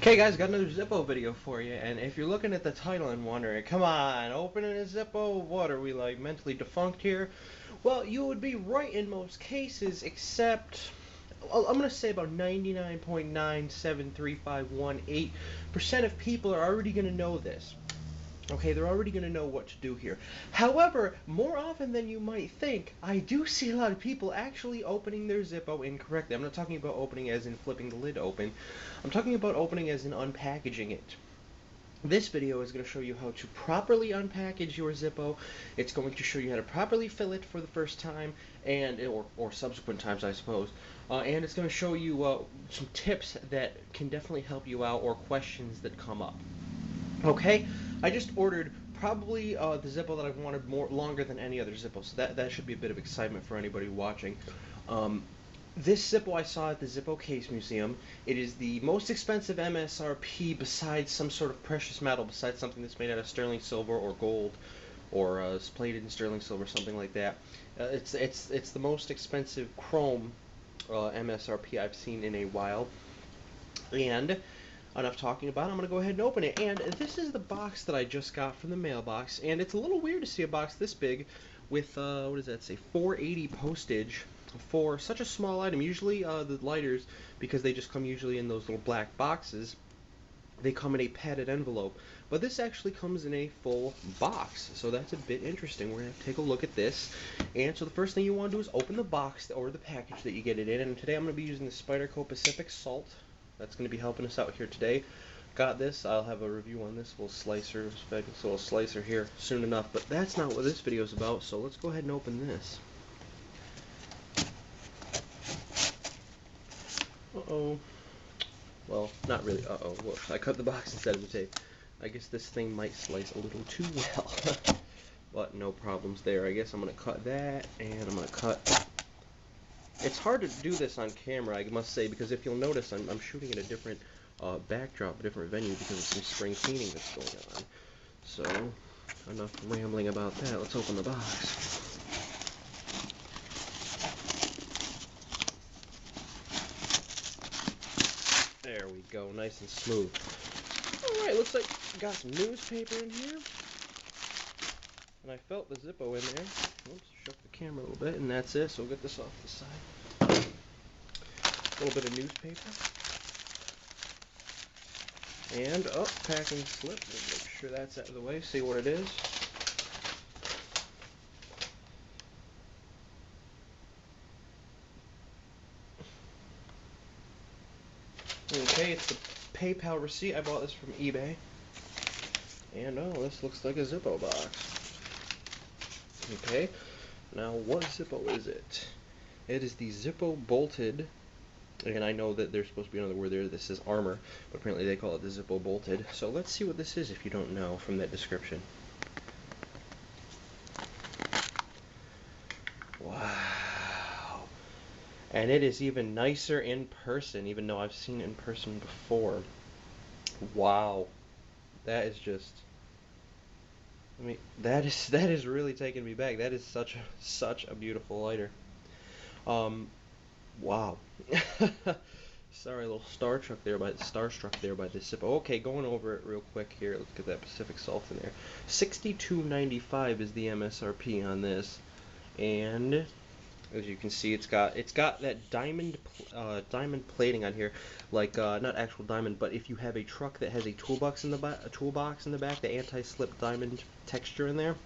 Okay guys, got another Zippo video for you, and if you're looking at the title and wondering, come on, opening a Zippo, what are we, like, mentally defunct here? Well, you would be right in most cases, except, well, I'm going to say about 99.97351.8% of people are already going to know this. Okay, they're already going to know what to do here. However, more often than you might think, I do see a lot of people actually opening their Zippo incorrectly. I'm not talking about opening as in flipping the lid open. I'm talking about opening as in unpackaging it. This video is going to show you how to properly unpackage your Zippo. It's going to show you how to properly fill it for the first time, and or subsequent times, I suppose. And it's going to show you some tips that can definitely help you out, or questions that come up. Okay, I just ordered probably the Zippo that I've wanted longer than any other Zippo, so that should be a bit of excitement for anybody watching. This Zippo I saw at the Zippo Case Museum. It is the most expensive MSRP besides some sort of precious metal, besides something that's made out of sterling silver or gold, or is plated in sterling silver, something like that. It's the most expensive chrome MSRP I've seen in a while, and enough talking about it, I'm going to go ahead and open it. And this is the box that I just got from the mailbox, and it's a little weird to see a box this big with, what does that say, $4.80 postage for such a small item. Usually the lighters, because they just come usually in those little black boxes, they come in a padded envelope. But this actually comes in a full box, so that's a bit interesting. We're going to take a look at this. And so the first thing you want to do is open the box or the package that you get it in. And today I'm going to be using the Spyderco Pacific Salt. That's going to be helping us out here today. Got this. I'll have a review on this little slicer, this little slicer here soon enough. But that's not what this video is about, so let's go ahead and open this. Uh-oh. Well, not really uh-oh. Whoops. I cut the box instead of the tape. I guess this thing might slice a little too well. But no problems there. I guess I'm going to cut that, and I'm going to cut... It's hard to do this on camera, I must say, because if you'll notice, I'm shooting in a different backdrop, a different venue, because of some spring cleaning that's going on. So, enough rambling about that. Let's open the box. There we go, nice and smooth. Alright, looks like we got some newspaper in here. And I felt the Zippo in there. Oops, shook the camera a little bit, and that's it. So we'll get this off the side. A little bit of newspaper. And, packing slip. We'll make sure that's out of the way, see what it is. Okay, it's the PayPal receipt. I bought this from eBay. And, this looks like a Zippo box. Okay, now what Zippo is it? It is the Zippo Bolted, and I know that there's supposed to be another word there. This is armor, but apparently they call it the Zippo Bolted. So let's see what this is if you don't know from that description. Wow. And it is even nicer in person, even though I've seen it in person before. Wow. That is just... I mean, that is really taking me back. That is such a beautiful lighter. Wow. Sorry, a little starstruck there by the Zippo. Okay, going over it real quick here. Let's get that Pacific Salt in there. $62.95 is the MSRP on this, and as you can see, it's got that diamond plating on here, like not actual diamond, but if you have a truck that has a toolbox in the back, the anti-slip diamond texture in there.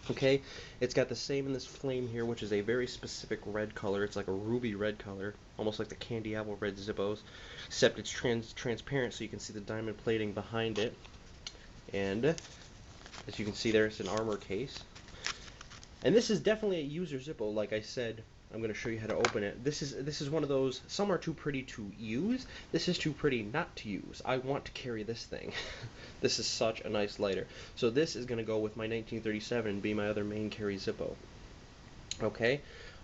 Okay, it's got the same in this flame here, which is a very specific red color. It's like a ruby red color, almost like the candy apple red Zippos, except it's transparent, so you can see the diamond plating behind it. And as you can see there, it's an armor case. And this is definitely a user Zippo. Like I said, I'm going to show you how to open it. This is one of those, some are too pretty to use. This is too pretty not to use. I want to carry this thing. This is such a nice lighter. So this is going to go with my 1937 and be my other main carry Zippo. Okay,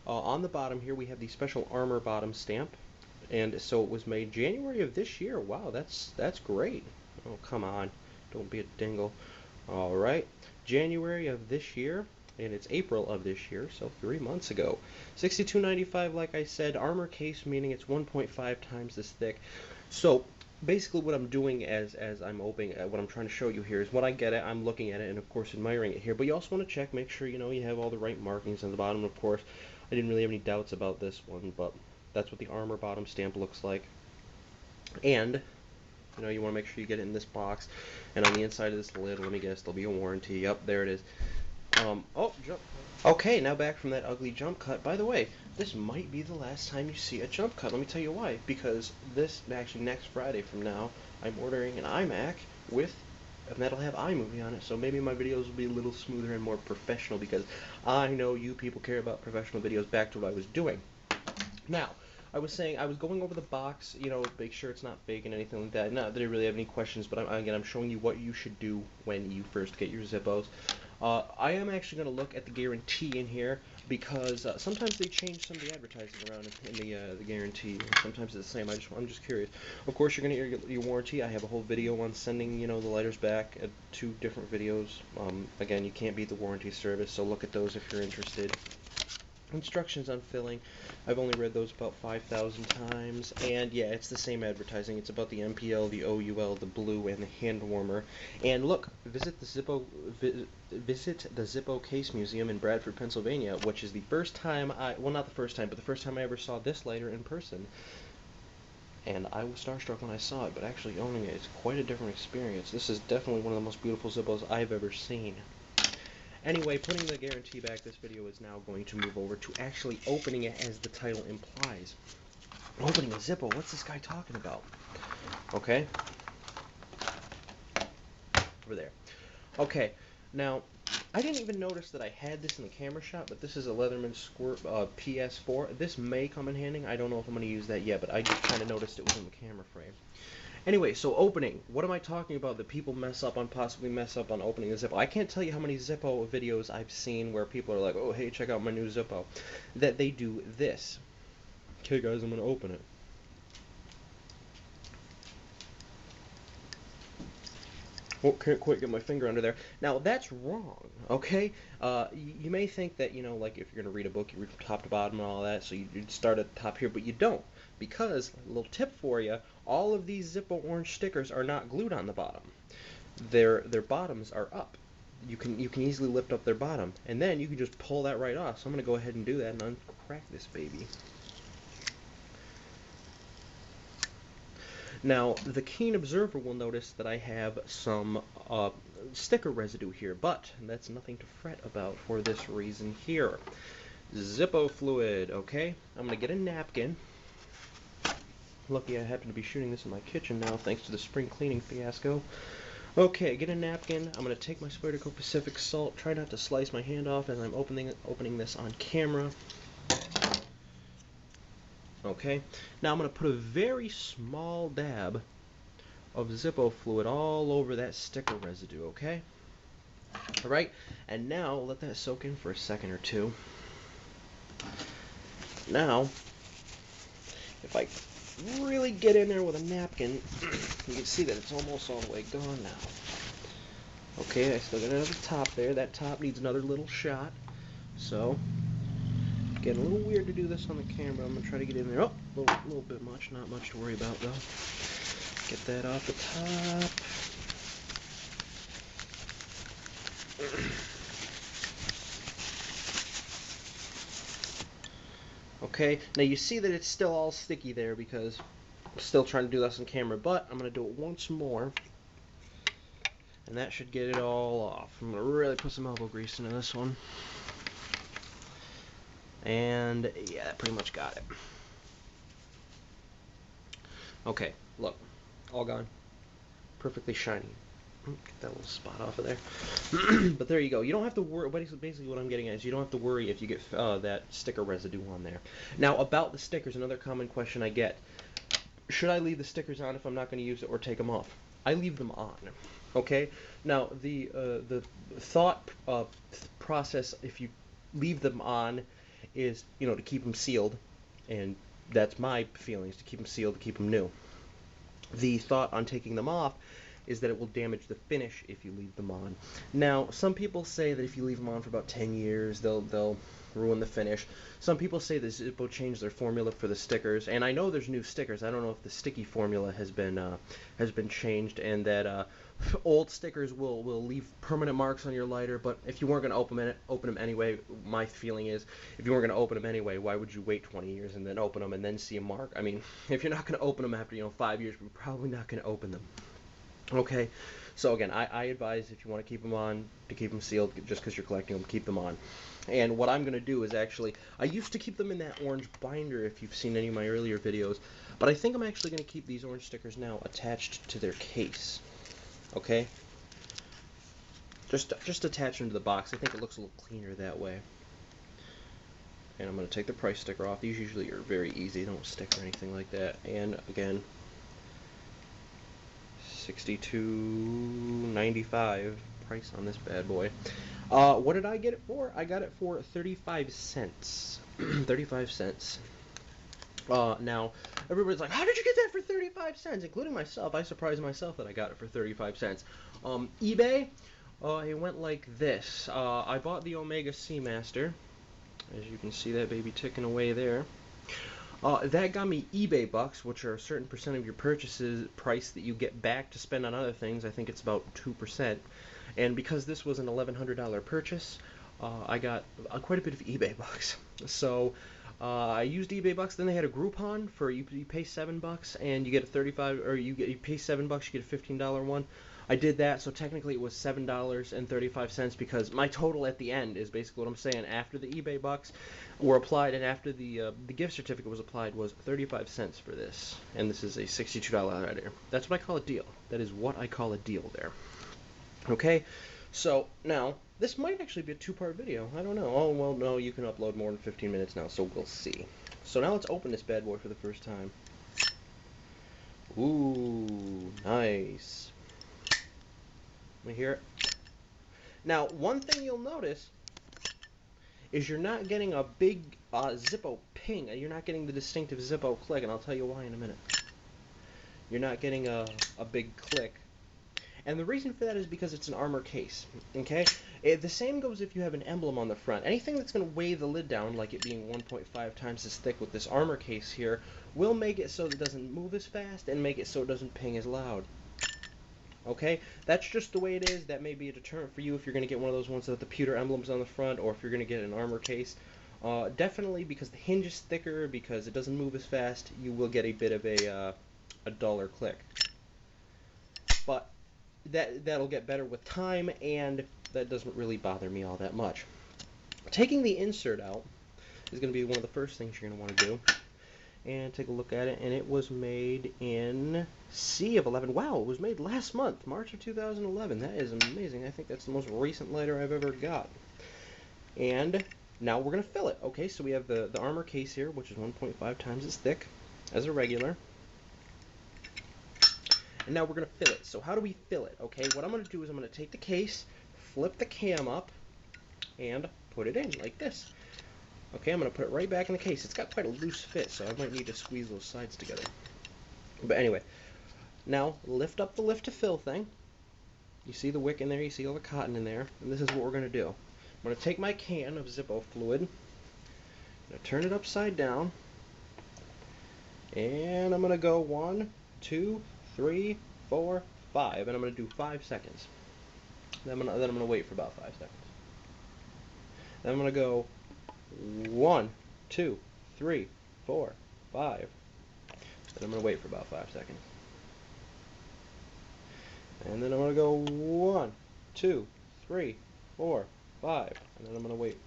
on the bottom here we have the special armor bottom stamp. And so it was made January of this year. Wow, that's great. Oh, come on. Don't be a dingle. Alright, January of this year. And it's April of this year, so 3 months ago. $62.95, like I said, armor case, meaning it's 1.5 times this thick. So basically what I'm doing as I'm opening, what I'm trying to show you here is what I get it. I'm looking at it and of course admiring it here. But you also want to check, make sure you have all the right markings on the bottom. Of course, I didn't really have any doubts about this one, but that's what the armor bottom stamp looks like. And you want to make sure you get it in this box. And on the inside of this lid, let me guess, there'll be a warranty. Yep, there it is. Oh, jump. Okay, now back from that ugly jump cut. By the way, this might be the last time you see a jump cut. Let me tell you why. Because actually next Friday from now, I'm ordering an iMac and that'll have iMovie on it. So maybe my videos will be a little smoother and more professional because I know you people care about professional videos. Back to what I was doing. Now, I was saying I was going over the box, make sure it's not fake and anything like that. Not that I really have any questions, but I'm showing you what you should do when you first get your Zippos. I am actually going to look at the guarantee in here because sometimes they change some of the advertising around in the guarantee. Sometimes it's the same. I'm just curious. Of course, you're going to get your warranty. I have a whole video on sending the lighters back. 2 different videos. Again, you can't beat the warranty service, so look at those if you're interested. Instructions on filling. I've only read those about 5,000 times, and yeah, it's the same advertising. It's about the MPL, the OUL, the blue, and the hand warmer. And look, visit the Zippo Case Museum in Bradford, Pennsylvania, which is the first time well, not the first time, but the first time I ever saw this lighter in person. And I was starstruck when I saw it, but actually owning it is quite a different experience. This is definitely one of the most beautiful Zippos I've ever seen. Anyway, putting the guarantee back, this video is now going to move over to actually opening it as the title implies. Opening a Zippo, what's this guy talking about? Okay. Over there. Okay, now, I didn't even notice that I had this in the camera shot, but this is a Leatherman Squirt PS4. This may come in handy. I don't know if I'm going to use that yet, but I just kind of noticed it was in the camera frame. Anyway, so opening. What am I talking about that people possibly mess up on opening a Zippo? I can't tell you how many Zippo videos I've seen where people are like, oh, hey, check out my new Zippo. That they do this. Okay, guys, I'm going to open it. Oh, can't quite get my finger under there. Now, that's wrong, okay? You may think that, like if you're going to read a book, you read from top to bottom and all that, so you'd start at the top here, but you don't. Because, a little tip for you, all of these Zippo orange stickers are not glued on the bottom. Their bottoms are up. You can easily lift up their bottom, and then you can just pull that right off. So I'm going to go ahead and do that and uncrack this baby. Now, the keen observer will notice that I have some sticker residue here, but that's nothing to fret about for this reason here. Zippo fluid, okay? I'm going to get a napkin. Lucky I happen to be shooting this in my kitchen now, thanks to the spring cleaning fiasco. Okay, get a napkin. I'm going to take my Spyderco Pacific Salt. Try not to slice my hand off as I'm opening this on camera. Okay, now I'm going to put a very small dab of Zippo fluid all over that sticker residue, okay? Alright, and now let that soak in for a second or two. Now, if I really get in there with a napkin, you can see that it's almost all the way gone now. Okay, I still got another top there. That top needs another little shot. So, getting a little weird to do this on the camera. I'm going to try to get in there. Oh, a little bit much. Not much to worry about, though. Get that off the top. Okay, now you see that it's still all sticky there because I'm still trying to do this on camera, but I'm going to do it once more. And that should get it all off. I'm going to really put some elbow grease into this one. And yeah, that pretty much got it. Okay, look, all gone. Perfectly shiny. Get that little spot off of there. But there you go. You don't have to worry. Basically what I'm getting at is you don't have to worry if you get that sticker residue on there. Now, about the stickers, another common question I get. Should I leave the stickers on if I'm not going to use it or take them off? I leave them on. Okay? Now, the thought process, if you leave them on, is, to keep them sealed. And that's my feelings, to keep them sealed, to keep them new. The thought on taking them off is that it will damage the finish if you leave them on. Now, some people say that if you leave them on for about 10 years, they'll ruin the finish. Some people say that Zippo changed their formula for the stickers, and I know there's new stickers. I don't know if the sticky formula has been changed, and that old stickers will leave permanent marks on your lighter. But if you weren't going to open them anyway, my feeling is, if you weren't going to open them anyway, why would you wait 20 years and then open them and then see a mark? I mean, if you're not going to open them after 5 years, you're probably not going to open them. Okay, so again, I advise, if you want to keep them on, to keep them sealed. Just because you're collecting them, keep them on. And what I'm going to do is actually, I used to keep them in that orange binder if you've seen any of my earlier videos, but I think I'm actually going to keep these orange stickers now attached to their case. Okay, just attach them to the box. I think it looks a little cleaner that way. And I'm going to take the price sticker off. These usually are very easy, they don't stick or anything like that. And again, $62.95 price on this bad boy. What did I get it for? I got it for 35 cents. 35 cents. Now, everybody's like, how did you get that for 35 cents? Including myself. I surprised myself that I got it for 35 cents. eBay, it went like this. I bought the Omega Seamaster. As you can see, that baby ticking away there. That got me eBay bucks, which are a certain percent of your purchases price that you get back to spend on other things. I think it's about 2%. And because this was an $1,100 purchase, I got quite a bit of eBay bucks. So I used eBay bucks. Then they had a Groupon for you pay $7 and you get a 35, or you pay $7, you get a $15 one. I did that, so technically it was $7.35 because my total at the end is basically what I'm saying. After the eBay bucks were applied and after the gift certificate was applied, was 35 cents for this. And this is a $62 item. That's what I call a deal. That is what I call a deal there. Okay, so now this might actually be a two-part video. I don't know. Oh, well, no, you can upload more than 15 minutes now, so we'll see. So now let's open this bad boy for the first time. Ooh, nice. Let me hear it. Now, one thing you'll notice is you're not getting a big Zippo ping. You're not getting the distinctive Zippo click, and I'll tell you why in a minute. You're not getting a big click. And the reason for that is because it's an armor case, okay? The same goes if you have an emblem on the front. Anything that's going to weigh the lid down, like it being 1.5 times as thick with this armor case here, will make it so it doesn't move as fast and make it so it doesn't ping as loud. Okay? That's just the way it is. That may be a deterrent for you if you're going to get one of those ones with the pewter emblems on the front, or if you're going to get an armor case. Definitely, because the hinge is thicker, because it doesn't move as fast, you will get a bit of a duller click. But that'll get better with time, and that doesn't really bother me all that much. Taking the insert out is going to be one of the first things you're going to want to do. And take a look at it, and it was made in C of 11. Wow, it was made last month, March of 2011. That is amazing. I think that's the most recent lighter I've ever got. And now we're going to fill it. Okay, so we have the armor case here, which is 1.5 times as thick as a regular. And now we're going to fill it. So how do we fill it? Okay, what I'm going to do is I'm going to take the case, flip the cam up, and put it in like this. Okay, I'm going to put it right back in the case. It's got quite a loose fit, so I might need to squeeze those sides together. But anyway, now lift up the lift to fill thing. You see the wick in there, you see all the cotton in there, and this is what we're going to do. I'm going to take my can of Zippo fluid, I'm going to turn it upside down, and I'm going to go 1, 2, 3, 4, 5, and I'm going to do 5 seconds. Then I'm going to wait for about 5 seconds. Then I'm going to go 1, 2, 3, 4, 5. Then I'm going to wait for about 5 seconds. And then I'm going to go 1, 2, 3, 4, 5. And then I'm going to wait.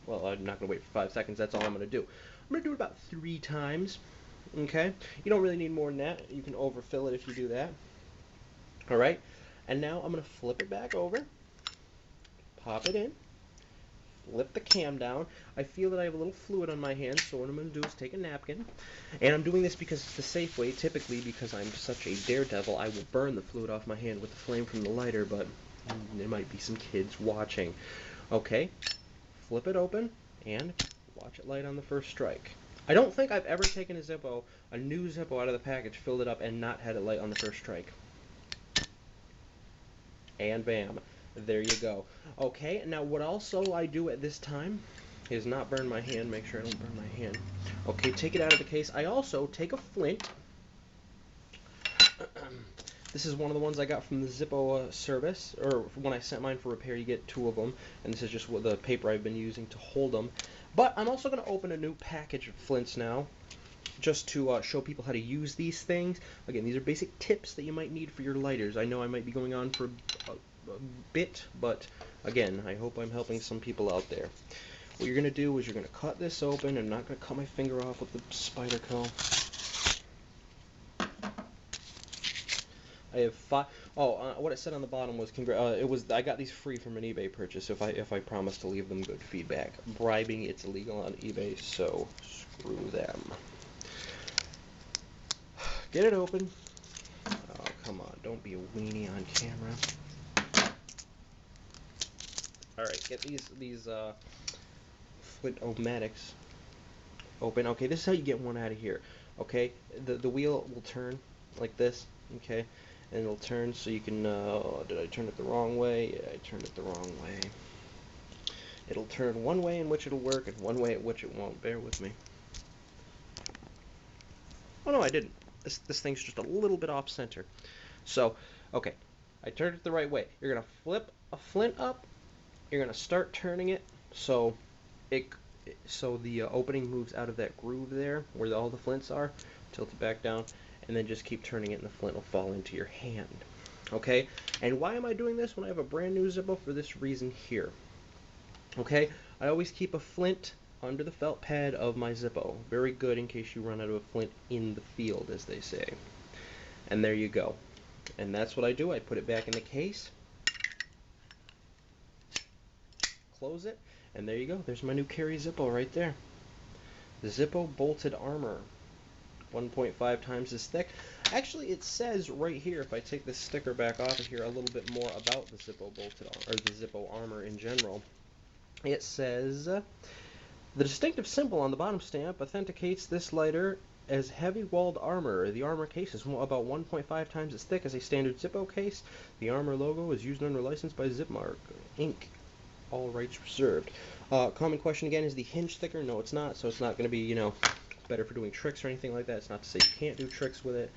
Well, I'm not going to wait for 5 seconds. That's all I'm going to do. I'm going to do it about 3 times. Okay? You don't really need more than that. You can overfill it if you do that. Alright? And now I'm going to flip it back over. Pop it in. Flip the cam down. I feel that I have a little fluid on my hands, so what I'm going to do is take a napkin. And I'm doing this because it's the safe way. Typically, because I'm such a daredevil, I will burn the fluid off my hand with the flame from the lighter, but there might be some kids watching. Okay, flip it open, and watch it light on the first strike. I don't think I've ever taken a new Zippo out of the package, filled it up, and not had it light on the first strike. And bam, there you go. Okay, now what also I do at this time is not burn my hand. Make sure I don't burn my hand. Okay, take it out of the case. I also take a flint. This is one of the ones I got from the Zippo service, or when I sent mine for repair, you get 2 of them, and this is just what the paper I've been using to hold them. But I'm also going to open a new package of flints now, just to show people how to use these things. Again, these are basic tips that you might need for your lighters. I know I might be going on for a bit, but again, I hope I'm helping some people out there. What you're going to do is you're going to cut this open. I'm not going to cut my finger off with the spider comb. I have 5. Oh, what it said on the bottom was I got these free from an eBay purchase. If I promise to leave them good feedback. Bribing, it's illegal on eBay, so screw them. Get it open. Oh, come on, don't be a weenie on camera. All right, get these Flint-O-Matics open. Okay, this is how you get one out of here. Okay, the wheel will turn like this. Okay. And it'll turn so you can, did I turn it the wrong way? Yeah, I turned it the wrong way. It'll turn one way in which it'll work and one way in which it won't. Bear with me. Oh no, I didn't. This thing's just a little bit off center. So, okay, I turned it the right way. You're gonna flip a flint up. You're gonna start turning it so the opening moves out of that groove there where all the flints are. Tilt it back down. And then just keep turning it and the flint will fall into your hand. Okay? And why am I doing this when I have a brand new Zippo? For this reason here. Okay? I always keep a flint under the felt pad of my Zippo. Very good in case you run out of a flint in the field, as they say. And there you go. And that's what I do. I put it back in the case. Close it. And there you go. There's my new carry Zippo right there. The Zippo bolted armor. 1.5 times as thick. Actually, it says right here, if I take this sticker back off of here, a little bit more about the Zippo bolted or the Zippo armor in general. It says the distinctive symbol on the bottom stamp authenticates this lighter as heavy-walled armor. The armor case is about 1.5 times as thick as a standard Zippo case. The armor logo is used under license by Zipmark Inc. All rights reserved. Common question again, is the hinge thicker? No, it's not. So it's not going to be, you know, better for doing tricks or anything like that. It's not to say you can't do tricks with it,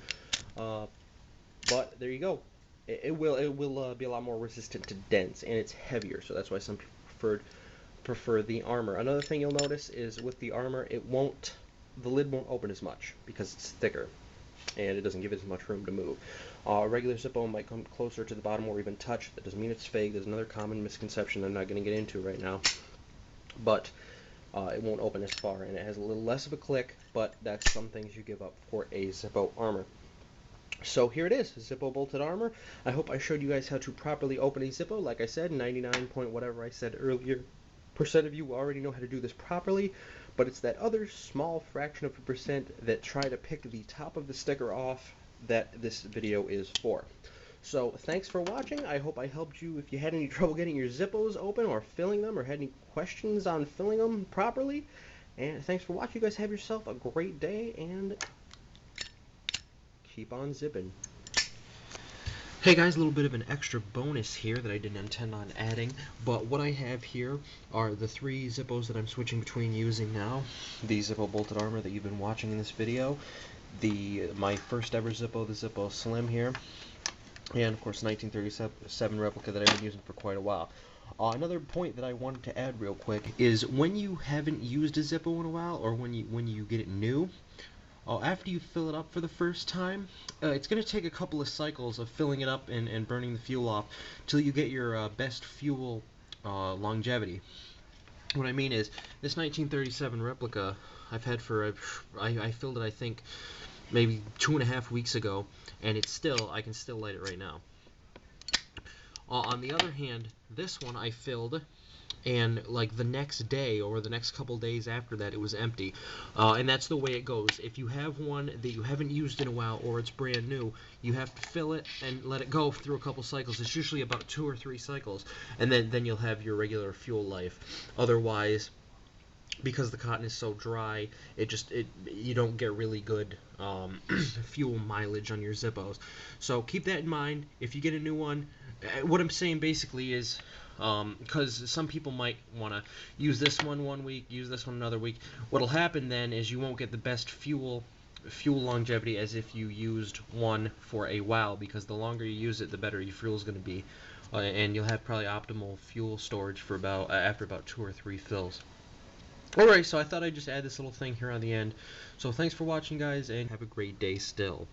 but there you go. It will be a lot more resistant to dents, and it's heavier, so that's why some people prefer the armor. Another thing you'll notice is with the armor, the lid won't open as much because it's thicker, and it doesn't give it as much room to move. Regular Zippo might come closer to the bottom or even touch. That doesn't mean it's fake. There's another common misconception I'm not going to get into right now, but it won't open as far, and it has a little less of a click, but that's some things you give up for a Zippo armor. So here it is, Zippo bolted armor. I hope I showed you guys how to properly open a Zippo. Like I said, 99 point whatever I said earlier % of you already know how to do this properly, but it's that other small fraction of a percent that try to pick the top of the sticker off that this video is for. So thanks for watching. I hope I helped you if you had any trouble getting your Zippos open or filling them, or had any questions on filling them properly. And thanks for watching. You guys have yourself a great day, and keep on zipping. Hey guys, a little bit of an extra bonus here that I didn't intend on adding, but what I have here are the 3 Zippos that I'm switching between using now. The Zippo bolted armor that you've been watching in this video, my first ever Zippo, the Zippo Slim here, and of course 1937 replica that I've been using for quite a while. Another point that I wanted to add real quick is when you haven't used a Zippo in a while, or when you get it new, after you fill it up for the first time, it's going to take a couple of cycles of filling it up and burning the fuel off till you get your best fuel longevity. What I mean is, this 1937 replica I've had for, I filled it I think maybe 2.5 weeks ago, and I can still light it right now. On the other hand, this one I filled, and like the next day or the next couple days after that, it was empty. And that's the way it goes. If you have one that you haven't used in a while, or it's brand new, you have to fill it and let it go through a couple cycles. It's usually about 2 or 3 cycles, and then you'll have your regular fuel life. Otherwise, because the cotton is so dry, you don't get really good fuel mileage on your Zippos. So keep that in mind if you get a new one. What I'm saying basically is, because some people might want to use this one week, use this one another week. What'll happen then is you won't get the best fuel longevity as if you used one for a while, because the longer you use it, the better your fuel is going to be, and you'll have probably optimal fuel storage for about after about 2 or 3 fills. Alright, so I thought I'd just add this little thing here on the end. So thanks for watching, guys, and have a great day still.